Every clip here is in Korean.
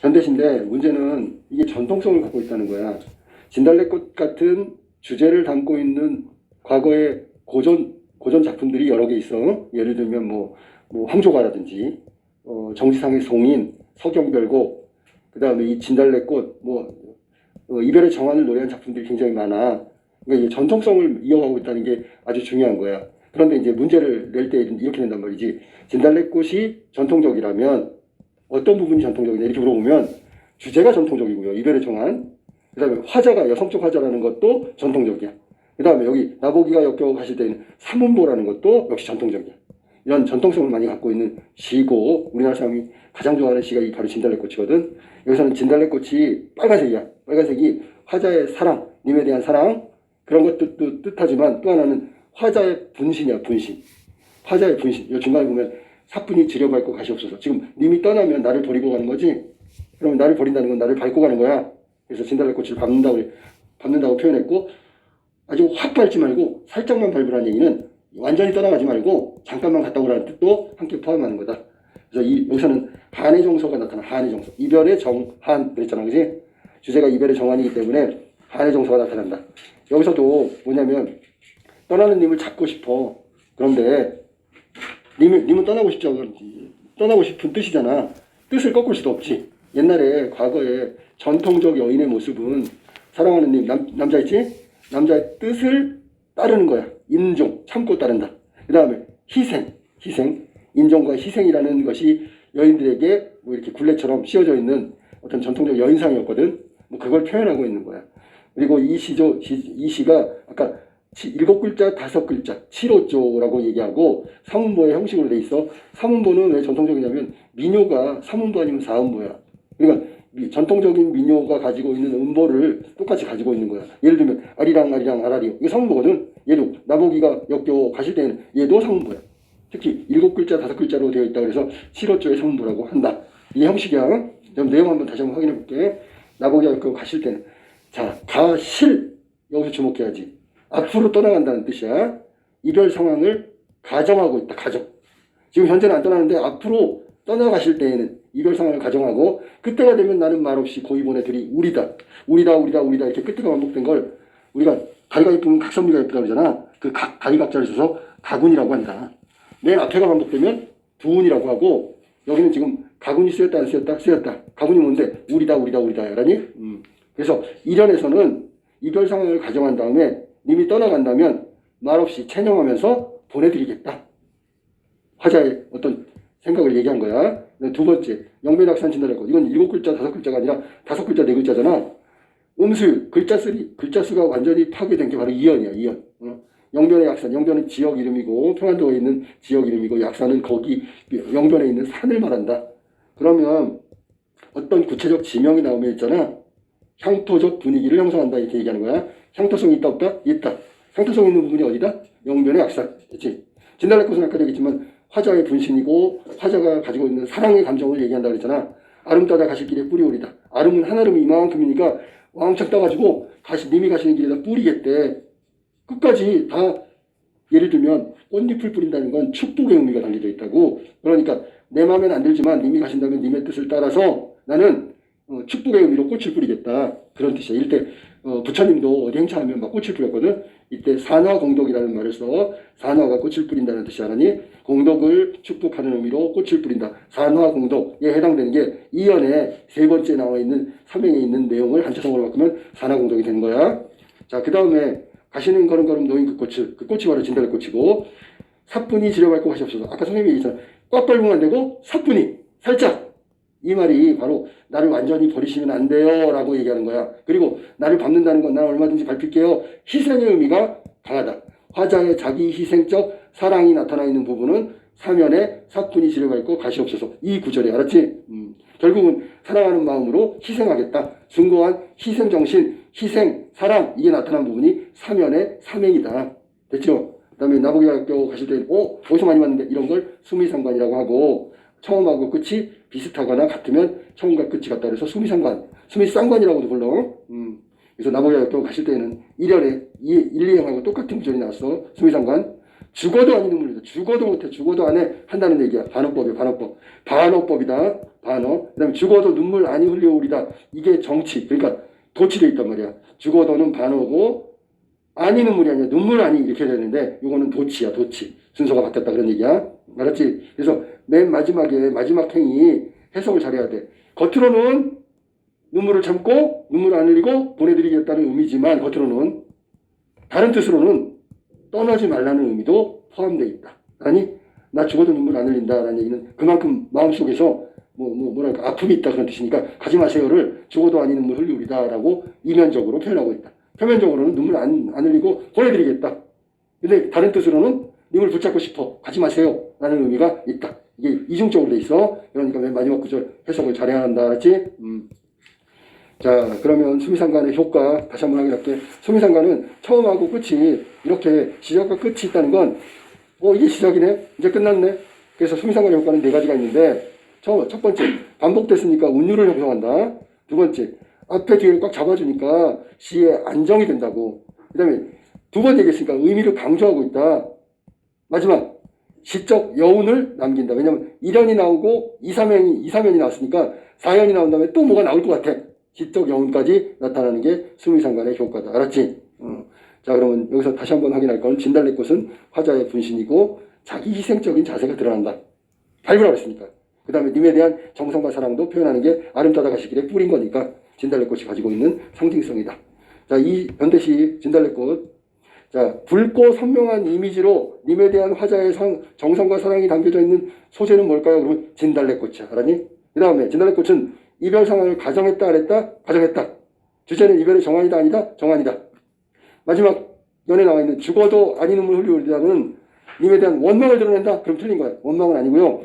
전대신데 문제는 이게 전통성을 갖고 있다는 거야. 진달래꽃 같은 주제를 담고 있는 과거의 고전 작품들이 여러 개 있어. 예를 들면 뭐 황조가라든지 정지상의 송인, 서경별곡, 그 다음에 이 진달래꽃, 이별의 정환을 노래한 작품들이 굉장히 많아. 그러니까 이게 전통성을 이어가고 있다는 게 아주 중요한 거야. 그런데 이제 문제를 낼 때 이렇게 된단 말이지. 진달래꽃이 전통적이라면 어떤 부분이 전통적이냐 이렇게 물어보면 주제가 전통적이고요. 이별의 정환. 그 다음에 화자가 여성적 화자라는 것도 전통적이야. 그 다음에 여기 나보기가 역겨워 가실 때는 삼음보라는 것도 역시 전통적이야. 이런 전통성을 많이 갖고 있는 시고 우리나라 사람이 가장 좋아하는 시가 이 바로 진달래꽃이거든. 여기서는 진달래꽃이 빨간색이야. 빨간색이 화자의 사랑, 님에 대한 사랑 그런 것도 뜻하지만 또 하나는 화자의 분신이야. 분신. 화자의 분신. 이 중간에 보면 사뿐히 지려밟고 가시옵소서. 지금 님이 떠나면 나를 버리고 가는 거지. 그러면 나를 버린다는 건 나를 밟고 가는 거야. 그래서 진달래꽃을 밟는다고 표현했고 아주 확 밟지 말고 살짝만 밟으라는 얘기는 완전히 떠나가지 말고 잠깐만 갔다 오라는 뜻도 함께 포함하는 거다. 그래서 여기서는 한의 정서가 나타나. 한의 정서. 이별의 정한 그랬잖아. 그지? 주제가 이별의 정한이기 때문에 한의 정서가 나타난다. 여기서도 뭐냐면 떠나는 님을 찾고 싶어. 그런데 님은 떠나고 싶죠. 떠나고 싶은 뜻이잖아. 뜻을 꺾을 수도 없지. 옛날에 과거에 전통적 여인의 모습은 사랑하는 님 남자 있지? 남자의 뜻을 따르는 거야. 인종 참고 따른다. 그 다음에 희생 인종과 희생이라는 것이 여인들에게 뭐 이렇게 굴레처럼 씌워져 있는 어떤 전통적 여인상이었거든. 뭐 그걸 표현하고 있는 거야. 그리고 이 시가 아까 7글자 5글자 7호조라고 얘기하고 삼음보의 형식으로 돼 있어. 삼음보는 왜 전통적이냐면 민요가 삼음보 아니면 사음보야. 그러니까 전통적인 민요가 가지고 있는 음보를 똑같이 가지고 있는 거야. 예를 들면 아리랑 아리랑 아라리 이게 삼음보거든. 얘도 나보기가 역겨워 가실 때는 얘도 삼음보야. 특히 7글자 5글자로 되어 있다 그래서 7호조의 삼음보라고 한다. 이 형식이야. 그럼 내용 한번 다시 한번 확인해 볼게. 나보기가 역겨워 가실 때는 자 가실 여기서 주목해야지. 앞으로 떠나간다는 뜻이야. 이별 상황을 가정하고 있다. 가정. 지금 현재는 안 떠나는데 앞으로 떠나가실 때에는 이별 상황을 가정하고 그때가 되면 나는 말없이 고이 보내들이 우리다 이렇게 끝에가 반복된 걸 우리가 가위가 이쁘면 각선미가 이쁘다 그러잖아. 그 가위각자를 써서 가군이라고 한다. 맨 앞에가 반복되면 두운이라고 하고 여기는 지금 가군이 쓰였다 안 쓰였다? 쓰였다. 가군이 뭔데? 우리다 라니? 그래서 이련에서는 이별 상황을 가정한 다음에 님이 떠나간다면 말없이 체념하면서 보내드리겠다. 화자의 어떤 생각을 얘기한 거야. 두 번째, 영변학산 진달래꽃. 이건 7글자 5글자가 아니라 5글자 4글자잖아. 음수 글자 수가 완전히 파괴된 게 바로 이연이야. 이연. 영변의 약산. 영변은 지역 이름이고 평안도에 있는 지역 이름이고 약산은 거기 영변에 있는 산을 말한다. 그러면 어떤 구체적 지명이 나오면 있잖아. 향토적 분위기를 형성한다 이렇게 얘기하는 거야. 향토성이 있다 없다? 있다. 향토성 있는 부분이 어디다? 영변의 약산. 그렇지? 진달래꽃은 아까 얘기했지만 화자의 분신이고 화자가 가지고 있는 사랑의 감정을 얘기한다 그랬잖아. 아름 따다 가실 길에 뿌리 오리다. 아름은 한아름이 이만큼이니까 왕창 따가지고 님이 가시는 길에다 뿌리겠대. 끝까지 다 예를 들면 꽃잎을 뿌린다는 건 축복의 의미가 담겨져 있다고. 그러니까 내 마음에는 안 들지만 님이 가신다면 님의 뜻을 따라서 나는 축복의 의미로 꽃을 뿌리겠다. 그런 뜻이야. 이때 부처님도 어디 행차하면 막 꽃을 뿌렸거든. 이때 산화공덕이라는 말을 써. 산화가 꽃을 뿌린다는 뜻이 아니니 공덕을 축복하는 의미로 꽃을 뿌린다. 산화공덕에 해당되는 게 이연에 세 번째 나와 있는 삼행에 있는 내용을 한자성어로 바꾸면 산화공덕이 되는 거야. 자, 그 다음에 가시는 걸음걸음 놓인 그 꽃이 바로 진달래꽃이고 사뿐히 지려밟고 가시옵소서. 아까 선생님이 얘기했잖아. 꽉 밟으면 안 되고 사뿐히 살짝. 이 말이 바로 나를 완전히 버리시면 안 돼요 라고 얘기하는 거야. 그리고 나를 밟는다는 건 나는 얼마든지 밟힐게요. 희생의 의미가 강하다. 화자의 자기 희생적 사랑이 나타나 있는 부분은 사면에 사뿐히 지려밟고 가시옵소서. 이 구절에 알았지? 결국은 사랑하는 마음으로 희생하겠다. 숭고한 희생정신, 희생, 사랑 이게 나타난 부분이 사면의 사명이다. 됐죠? 그 다음에 나보기가 역겨워 가실 때 어디서 많이 봤는데 이런 걸 수미상관이라고 하고 처음하고 끝이 비슷하거나 같으면 처음과 끝이 같다 그래서 수미상관, 수미쌍관이라고도 불러. 그래서 나보기가 역겨워 가실 때는 1년에 1, 2형하고 똑같은 구절이 나왔어. 수미상관. 죽어도 아닌 눈물이다. 죽어도 못해. 죽어도 안 해. 한다는 얘기야. 반어법이야. 반어법. 반어법이다. 반어. 그 다음에 죽어도 눈물 아니 흘려오리다. 이게 정치. 그러니까 도치되어 있단 말이야. 죽어도는 반어고 아니 눈물이 아니야. 눈물 아니 이렇게 되는데 이거는 도치야. 도치. 순서가 바뀌었다 그런 얘기야. 알았지? 그래서 맨 마지막에 마지막 행위 해석을 잘해야 돼. 겉으로는 눈물을 참고 눈물을 안 흘리고 보내드리겠다는 의미지만 겉으로는 다른 뜻으로는 떠나지 말라는 의미도 포함되어 있다. 아니 나 죽어도 눈물 안 흘린다라는 얘기는 그만큼 마음속에서 뭐랄까 아픔이 있다 그런 뜻이니까 가지 마세요를 죽어도 아닌 눈물 흘리리다라고 이면적으로 표현하고 있다. 표면적으로는 눈물 안 흘리고 보내드리겠다. 근데 다른 뜻으로는 님을 붙잡고 싶어 가지 마세요라는 의미가 있다. 이게 이중적으로 돼 있어. 그러니까 맨 마지막 구절 해석을 잘해야 한다. 알았지? 자, 그러면 수미상관의 효과 다시 한번 확인할게. 수미상관은 처음하고 끝이 이렇게 시작과 끝이 있다는 건 이게 시작이네? 이제 끝났네? 그래서 수미상관의 효과는 네 가지가 있는데 첫 번째, 반복됐으니까 운율을 형성한다. 두 번째, 앞에 뒤를 꽉 잡아주니까 시의 안정이 된다고. 그 다음에 두 번 얘기했으니까 의미를 강조하고 있다. 마지막, 시적 여운을 남긴다. 왜냐면 1연이 나오고 2, 3연이 나왔으니까 4연이 나온 다음에 또 뭐가 나올 것 같아. 시적 여운까지 나타나는 게 수미상관의 효과다. 알았지? 자, 그러면 여기서 다시 한번 확인할 건 진달래꽃은 화자의 분신이고 자기 희생적인 자세가 드러난다. 밟으라고 했으니까. 그 다음에 님에 대한 정성과 사랑도 표현하는 게 아름다다 가시길의 뿌린 거니까 진달래꽃이 가지고 있는 상징성이다. 자, 이 현대시 진달래꽃. 자, 붉고 선명한 이미지로 님에 대한 화자의 정성과 사랑이 담겨져 있는 소재는 뭘까요? 그러면 진달래꽃이야. 알았니? 그 다음에 진달래꽃은 이별 상황을 가정했다 안 했다? 가정했다. 주제는 이별의 정환이다 아니다? 정환이다. 마지막 연에 나와 있는 죽어도 아니 눈물 흘리리다는 님에 대한 원망을 드러낸다? 그럼 틀린 거야. 원망은 아니고요.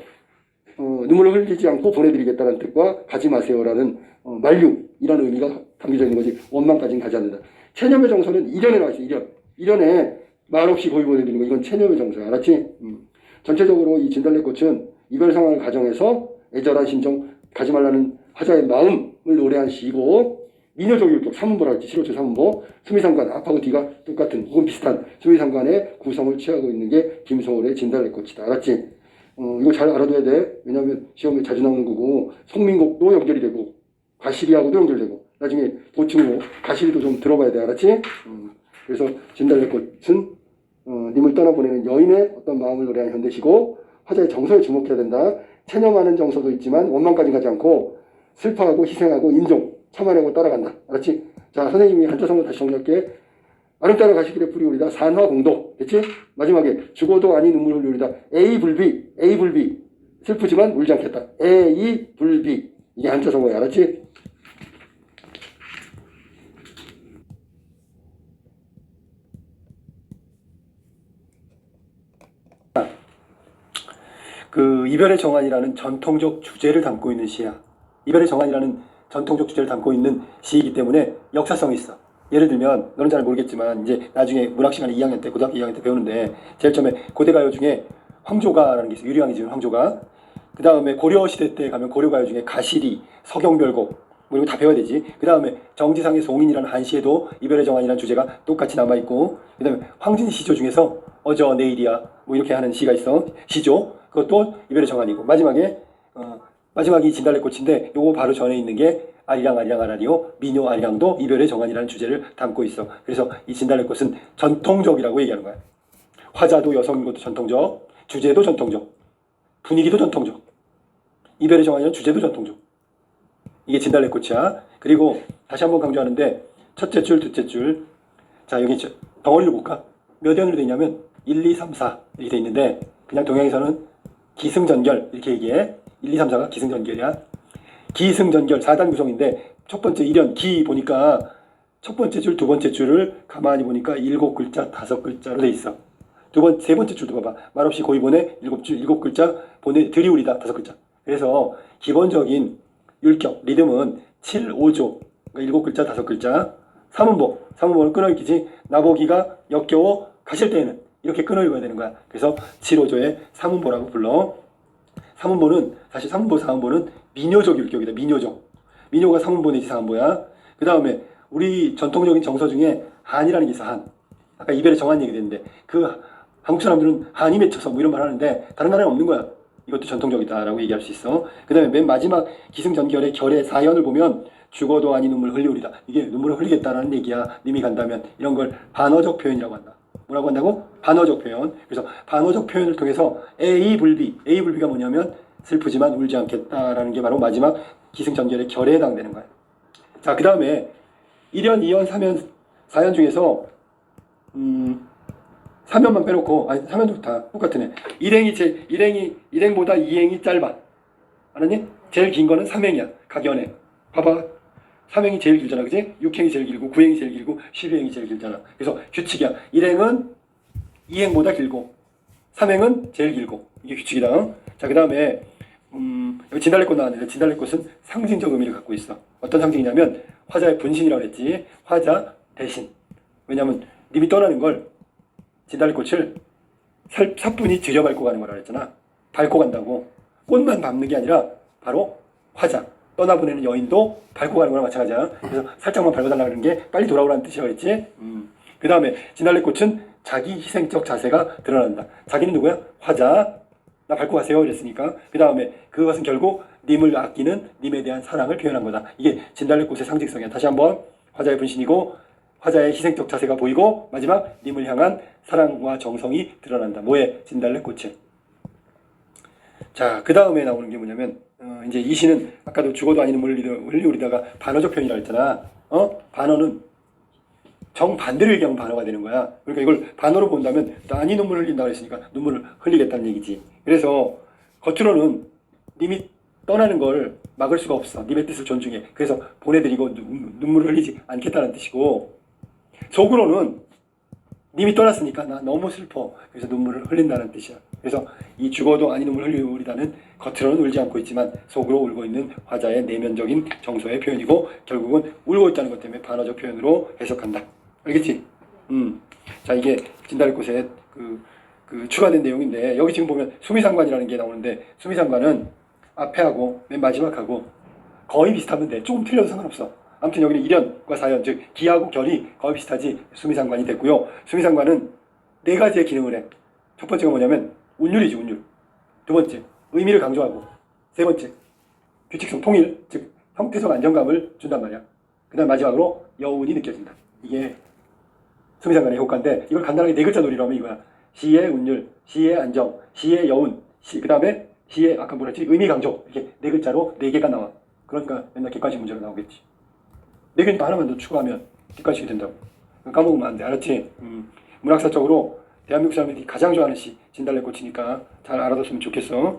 눈물을 흘리지 않고 보내드리겠다는 뜻과 가지 마세요라는 만류 이런 의미가 담겨져 있는 거지. 원망까지는 가지 않는다. 체념의 정서는 1연에 나와 있어. 1연에 말없이 고이 보내드리는 거. 이건 체념의 정서야. 알았지? 전체적으로 이 진달래꽃은 이별 상황을 가정해서 애절한 심정 가지 말라는 화자의 마음을 노래한 시고 미녀적 율법 3문보라고 했지. 7호체 3문보. 수미상관 앞하고 뒤가 똑같은 혹은 비슷한 수미상관의 구성을 취하고 있는 게 김소월의 진달래꽃이다. 알았지? 이거 잘 알아둬야 돼. 왜냐하면 시험에 자주 나오는 거고 송민곡도 연결이 되고 가시리하고도 연결되고 나중에 보충으로 가시리도 좀 들어봐야 돼. 알았지? 그래서 진달래꽃은 님을 떠나보내는 여인의 어떤 마음을 노래한 현대시고 화자의 정서에 주목해야 된다. 체념하는 정서도 있지만 원망까지 가지 않고 슬퍼하고 희생하고 인종 참아내고 따라간다. 알았지? 자, 선생님이 한자성어 다시 정리할게. 아름따라 가시길의 뿌리오리다. 산화공도. 됐지? 마지막에 죽어도 아니 눈물 흘리오리다. 에이불비. 슬프지만 울지 않겠다. 에이불비. 이게 한자성어야. 알았지? 그 이별의 정환이라는 전통적 주제를 담고 있는 시야. 이별의 정환이라는 전통적 주제를 담고 있는 시이기 때문에 역사성이 있어. 예를 들면 너는 잘 모르겠지만 이제 나중에 문학 시간에 2학년 때 고등학교 2학년 때 배우는데 제일 처음에 고대가요 중에 황조가라는 게 있어. 유리왕이 지은 황조가. 그 다음에 고려시대 때 가면 고려가요 중에 가시리, 서경별곡 뭐 이런 거 다 배워야 되지. 그 다음에 정지상의 송인이라는 한시에도 이별의 정환이라는 주제가 똑같이 남아있고 그 다음에 황진시조 중에서 어저 내일이야 뭐 이렇게 하는 시가 있어. 시조. 그것도 이별의 정환이고 마지막이 진달래꽃인데 요거 바로 전에 있는 게 아리랑 아라리요 미녀 아리랑도 이별의 정환이라는 주제를 담고 있어. 그래서 이 진달래꽃은 전통적이라고 얘기하는 거야. 화자도 여성인 것도 전통적, 주제도 전통적, 분위기도 전통적, 이별의 정환이라는 주제도 전통적. 이게 진달래꽃이야. 그리고 다시 한번 강조하는데 첫째 줄, 둘째 줄. 자, 여기 덩어리를 볼까? 몇 연으로 돼 있냐면 1, 2, 3, 4 이렇게 돼 있는데 그냥 동양에서는 기승전결 이렇게 얘기해. 1, 2, 3, 4가 기승전결이야. 기승전결 4단 구성인데 첫 번째 1연 기 보니까 첫 번째 줄, 두 번째 줄을 가만히 보니까 7글자, 5글자로 돼 있어. 세 번째 줄도 봐봐. 말없이 고이 보내 7줄, 7글자 보내 들이우리다 5글자. 그래서 기본적인 율격, 리듬은 7, 5조 그러니까 7글자, 5글자. 3문보는 끊어 읽기지. 나보기가 역겨워 가실 때에는 이렇게 끊어 읽어야 되는 거야. 그래서 7, 5조의 3문보라고 불러. 3문보는 사실 3문보, 4문보는 민요적 율격이다. 민요가 3문보 내지 4문보야. 그 다음에 우리 전통적인 정서 중에 한이라는 게 있어. 한. 아까 이별의 정한 얘기 됐는데 그 한국 사람들은 한이 맺혀서 뭐 이런 말 하는데 다른 나라에 없는 거야. 이것도 전통적이다라고 얘기할 수 있어. 그 다음에 맨 마지막 기승전결의 결의 사연을 보면 죽어도 아니 눈물 흘리우리다. 이게 눈물을 흘리겠다라는 얘기야. 님이 간다면 이런 걸 반어적 표현이라고 한다. 뭐라고 한다고? 반어적 표현. 그래서 반어적 표현을 통해서 A불비가 뭐냐면 슬프지만 울지 않겠다라는 게 바로 마지막 기승전결의 결에 해당되는 거야. 자, 그 다음에 1연, 2연, 3연, 4연 중에서 3연만 빼놓고, 아니 3연도 다 똑같으네. 일행보다 2행이 짧아. 알았니? 제일 긴 거는 3행이야. 각연해. 봐봐. 3행이 제일 길잖아. 그지? 6행이 제일 길고 9행이 제일 길고 12행이 제일 길잖아. 그래서 규칙이야. 1행은 2행보다 길고 3행은 제일 길고. 이게 규칙이다. 자, 그 다음에 여기 진달래꽃 나왔는데 진달래꽃은 상징적 의미를 갖고 있어. 어떤 상징이냐면 화자의 분신이라고 그랬지. 화자 대신. 왜냐면 님이 떠나는 걸 진달래꽃을 사뿐히 들여밟고 가는 거라 그랬잖아. 밟고 간다고. 꽃만 밟는 게 아니라 바로 화자. 떠나보내는 여인도 밟고 가는 거랑 마찬가지야. 그래서 살짝만 밟아달라는 게 빨리 돌아오라는 뜻이라고 했지. 그 다음에 진달래꽃은 자기 희생적 자세가 드러난다. 자기는 누구야? 화자. 나 밟고 가세요 이랬으니까. 그 다음에 그것은 결국 님을 아끼는 님에 대한 사랑을 표현한 거다. 이게 진달래꽃의 상징성이야. 다시 한번 화자의 분신이고 화자의 희생적 자세가 보이고 마지막 님을 향한 사랑과 정성이 드러난다. 뭐에? 진달래꽃에. 자, 그 다음에 나오는 게 뭐냐면 이제 이 시는 아까도 죽어도 아니 눈물 흘리우리다가 반어적 표현이라고 했잖아. 반어는 정반대를 얘기하면 반어가 되는 거야. 그러니까 이걸 반어로 본다면 아니 눈물 흘린다고 했으니까 눈물을 흘리겠다는 얘기지. 그래서 겉으로는 님이 떠나는 걸 막을 수가 없어. 님의 뜻을 존중해. 그래서 보내드리고 눈물을 흘리지 않겠다는 뜻이고, 속으로는 님이 떠났으니까 나 너무 슬퍼. 그래서 눈물을 흘린다는 뜻이야. 그래서 이 죽어도 아니 눈물 흘리우리다는 겉으로는 울지 않고 있지만 속으로 울고 있는 화자의 내면적인 정서의 표현이고 결국은 울고 있다는 것 때문에 반어적 표현으로 해석한다. 알겠지? 자, 이게 진달래꽃에 그 추가된 내용인데 여기 지금 보면 수미상관이라는 게 나오는데 수미상관은 앞에하고 맨 마지막하고 거의 비슷하면 돼. 조금 틀려도 상관없어. 아무튼 여기는 1연과 4연, 즉 기하고 결이 거의 비슷하지 수미상관이 됐고요. 수미상관은 네 가지의 기능을 해. 첫 번째가 뭐냐면 운율이지, 운율. 두 번째, 의미를 강조하고. 세 번째, 규칙성, 통일, 즉 형태적 안정감을 준단 말이야. 그 다음 마지막으로 여운이 느껴진다. 이게 수미상관의 효과인데 이걸 간단하게 네 글자 놀이로 하면 이거야. 시의 운율, 시의 안정, 시의 여운, 그 다음에 시의 아까 뭐랬지? 의미 강조. 이렇게 네 글자로 네 개가 나와. 그러니까 맨날 객관식 문제로 나오겠지. 네 개니까 하나만 더 추가하면 객관식이 된다고. 까먹으면 안 돼. 알았지? 문학사적으로 대한민국 사람들이 가장 좋아하는 시 진달래꽃이니까 잘 알아뒀으면 좋겠어.